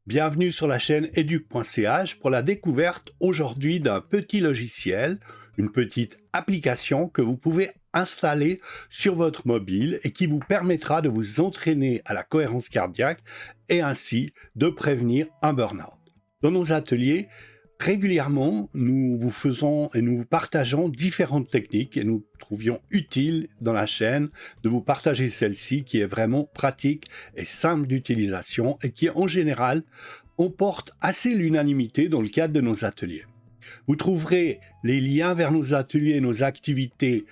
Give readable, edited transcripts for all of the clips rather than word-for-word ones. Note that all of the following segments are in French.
Bienvenue sur la chaîne educ.ch pour la découverte aujourd'hui d'un petit logiciel, une petite application que vous pouvez installer sur votre mobile et qui vous permettra de vous entraîner à la cohérence cardiaque et ainsi de prévenir un burn-out. Dans nos ateliers, régulièrement, nous vous faisons et nous partageons différentes techniques et nous trouvions utile dans la chaîne de vous partager celle-ci qui est vraiment pratique et simple d'utilisation et qui en général emporte assez l'unanimité dans le cadre de nos ateliers. Vous trouverez les liens vers nos ateliers et nos activités,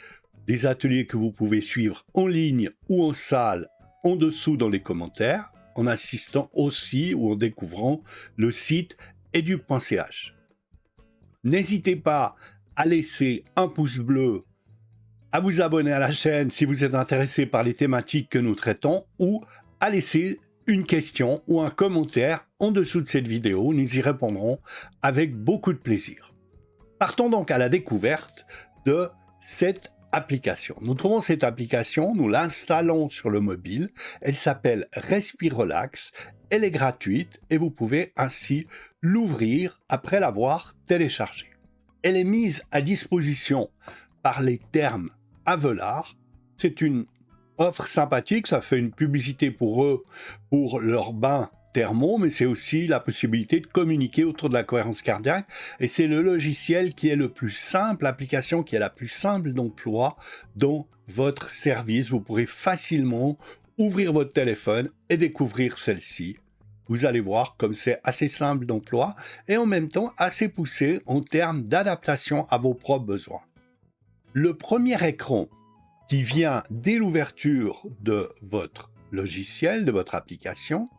des ateliers que vous pouvez suivre en ligne ou en salle en dessous dans les commentaires, en assistant aussi ou en découvrant le site educ.ch. N'hésitez pas à laisser un pouce bleu, à vous abonner à la chaîne si vous êtes intéressé par les thématiques que nous traitons ou à laisser une question ou un commentaire en dessous de cette vidéo. Nous y répondrons avec beaucoup de plaisir. Partons donc à la découverte de cette application. Nous trouvons cette application, nous l'installons sur le mobile. Elle s'appelle Respirelax. Elle est gratuite et vous pouvez ainsi l'ouvrir après l'avoir téléchargée. Elle est mise à disposition par les Thermes Avelar. C'est une offre sympathique, ça fait une publicité pour eux, pour leur bain thermo, mais c'est aussi la possibilité de communiquer autour de la cohérence cardiaque. Et c'est le logiciel qui est le plus simple, l'application qui est la plus simple d'emploi dans votre service. Vous pourrez facilement ouvrir votre téléphone et découvrir celle-ci. Vous allez voir comme c'est assez simple d'emploi et en même temps assez poussé en termes d'adaptation à vos propres besoins. Le premier écran qui vient dès l'ouverture de votre logiciel, de votre application,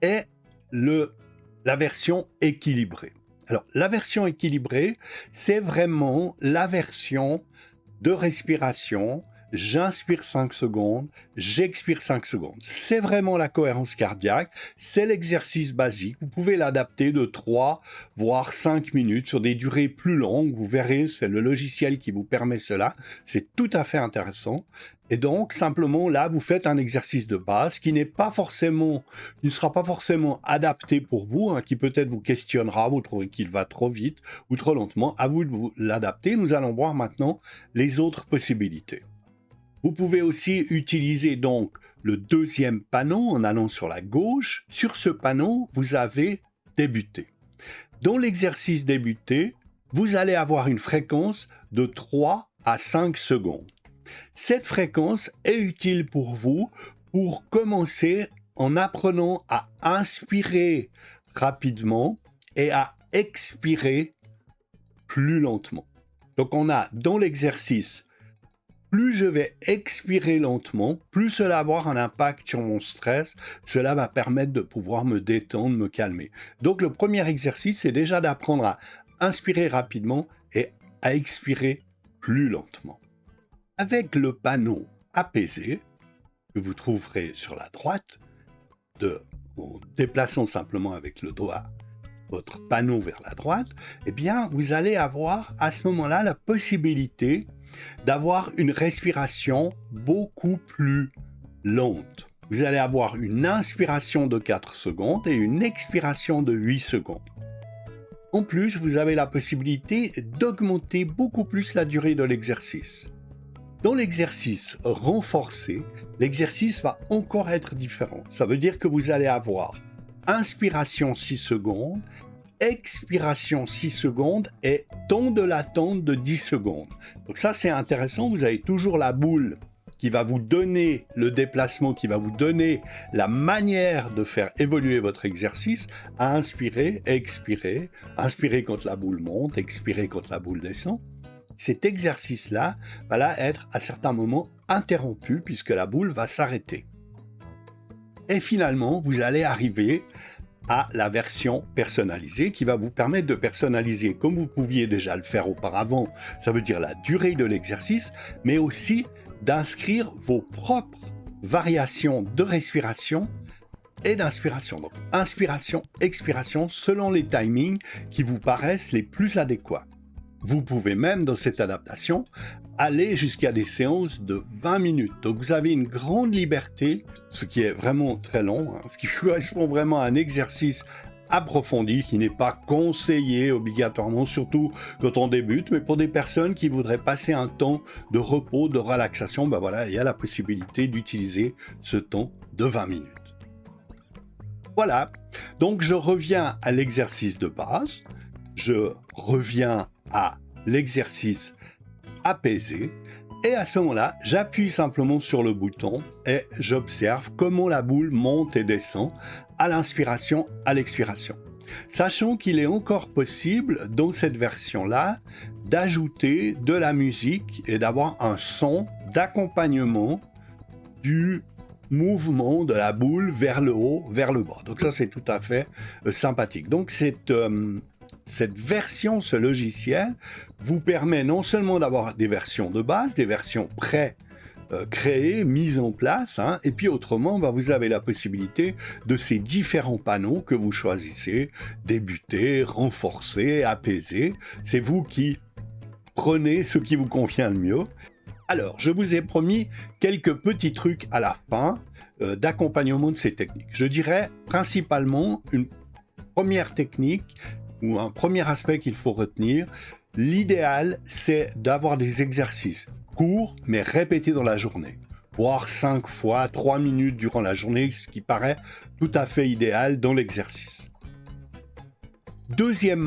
est la version équilibrée. Alors, la version équilibrée, c'est vraiment la version de respiration. J'inspire 5 secondes, j'expire 5 secondes. C'est vraiment la cohérence cardiaque, c'est l'exercice basique. Vous pouvez l'adapter de 3 voire 5 minutes sur des durées plus longues. Vous verrez, c'est le logiciel qui vous permet cela. C'est tout à fait intéressant. Et donc, simplement, là, vous faites un exercice de base qui ne sera pas forcément adapté pour vous, qui peut-être vous questionnera, vous trouvez qu'il va trop vite ou trop lentement. À vous de vous l'adapter. Nous allons voir maintenant les autres possibilités. Vous pouvez aussi utiliser donc le deuxième panneau en allant sur la gauche. Sur ce panneau, vous avez débuter. Dans l'exercice débuter, vous allez avoir une fréquence de 3 à 5 secondes. Cette fréquence est utile pour vous pour commencer en apprenant à inspirer rapidement et à expirer plus lentement. Donc on a dans l'exercice, plus je vais expirer lentement, plus cela va avoir un impact sur mon stress, cela va permettre de pouvoir me détendre, me calmer. Donc le premier exercice, c'est déjà d'apprendre à inspirer rapidement et à expirer plus lentement. Avec le panneau apaisé, que vous trouverez sur la droite, en déplaçant simplement avec le doigt votre panneau vers la droite, eh bien vous allez avoir à ce moment-là la possibilité d'avoir une respiration beaucoup plus lente. Vous allez avoir une inspiration de 4 secondes et une expiration de 8 secondes. En plus, vous avez la possibilité d'augmenter beaucoup plus la durée de l'exercice. Dans l'exercice renforcé, l'exercice va encore être différent. Ça veut dire que vous allez avoir inspiration 6 secondes, expiration 6 secondes et temps de l'attente de 10 secondes. Donc ça, c'est intéressant. Vous avez toujours la boule qui va vous donner le déplacement, qui va vous donner la manière de faire évoluer votre exercice, à inspirer, expirer. Inspirer quand la boule monte, expirer quand la boule descend. Cet exercice-là va là être à certains moments interrompu puisque la boule va s'arrêter. Et finalement, vous allez arriver à la version personnalisée qui va vous permettre de personnaliser comme vous pouviez déjà le faire auparavant, ça veut dire la durée de l'exercice, mais aussi d'inscrire vos propres variations de respiration et d'inspiration. Donc, inspiration, expiration, selon les timings qui vous paraissent les plus adéquats. Vous pouvez même, dans cette adaptation, aller jusqu'à des séances de 20 minutes. Donc vous avez une grande liberté, ce qui est vraiment très long, hein, ce qui correspond vraiment à un exercice approfondi qui n'est pas conseillé obligatoirement, surtout quand on débute, mais pour des personnes qui voudraient passer un temps de repos, de relaxation, ben voilà, il y a la possibilité d'utiliser ce temps de 20 minutes. Voilà, donc je reviens à l'exercice de base, je reviens à l'exercice apaisé, et à ce moment-là, j'appuie simplement sur le bouton et j'observe comment la boule monte et descend à l'inspiration, à l'expiration. Sachant qu'il est encore possible, dans cette version-là, d'ajouter de la musique et d'avoir un son d'accompagnement du mouvement de la boule vers le haut, vers le bas. Donc ça, c'est tout à fait sympathique. Donc cette version, ce logiciel, vous permet non seulement d'avoir des versions de base, des versions créées, mises en place, hein, et puis autrement, vous avez la possibilité de ces différents panneaux que vous choisissez, débuter, renforcer, apaiser. C'est vous qui prenez ce qui vous convient le mieux. Alors, je vous ai promis quelques petits trucs à la fin d'accompagnement de ces techniques. Je dirais principalement une première technique ou un premier aspect qu'il faut retenir. L'idéal, c'est d'avoir des exercices courts mais répétés dans la journée, voire 5 fois 3 minutes durant la journée, ce qui paraît tout à fait idéal dans l'exercice. Deuxième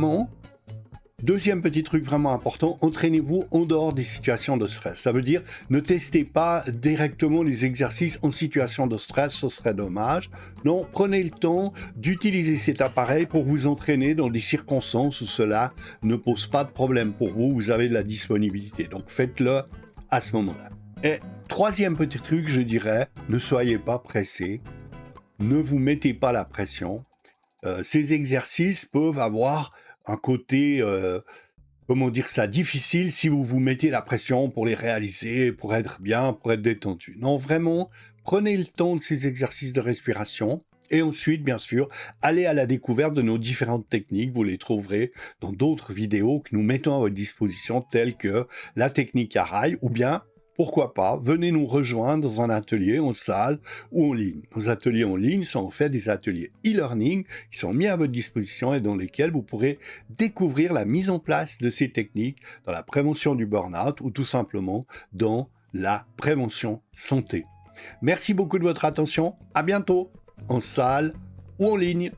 petit truc vraiment important, entraînez-vous en dehors des situations de stress. Ça veut dire, ne testez pas directement les exercices en situation de stress, ce serait dommage. Non, prenez le temps d'utiliser cet appareil pour vous entraîner dans des circonstances où cela ne pose pas de problème pour vous, vous avez de la disponibilité. Donc faites-le à ce moment-là. Et troisième petit truc, je dirais, ne soyez pas pressé, ne vous mettez pas la pression. Ces exercices peuvent avoir un côté, difficile si vous vous mettez la pression pour les réaliser, pour être bien, pour être détendu. Non, vraiment, prenez le temps de ces exercices de respiration et ensuite, bien sûr, allez à la découverte de nos différentes techniques. Vous les trouverez dans d'autres vidéos que nous mettons à votre disposition, telles que la technique Arai ou bien, pourquoi pas, venez nous rejoindre dans un atelier en salle ou en ligne. Nos ateliers en ligne sont en fait des ateliers e-learning qui sont mis à votre disposition et dans lesquels vous pourrez découvrir la mise en place de ces techniques dans la prévention du burn-out ou tout simplement dans la prévention santé. Merci beaucoup de votre attention. À bientôt en salle ou en ligne.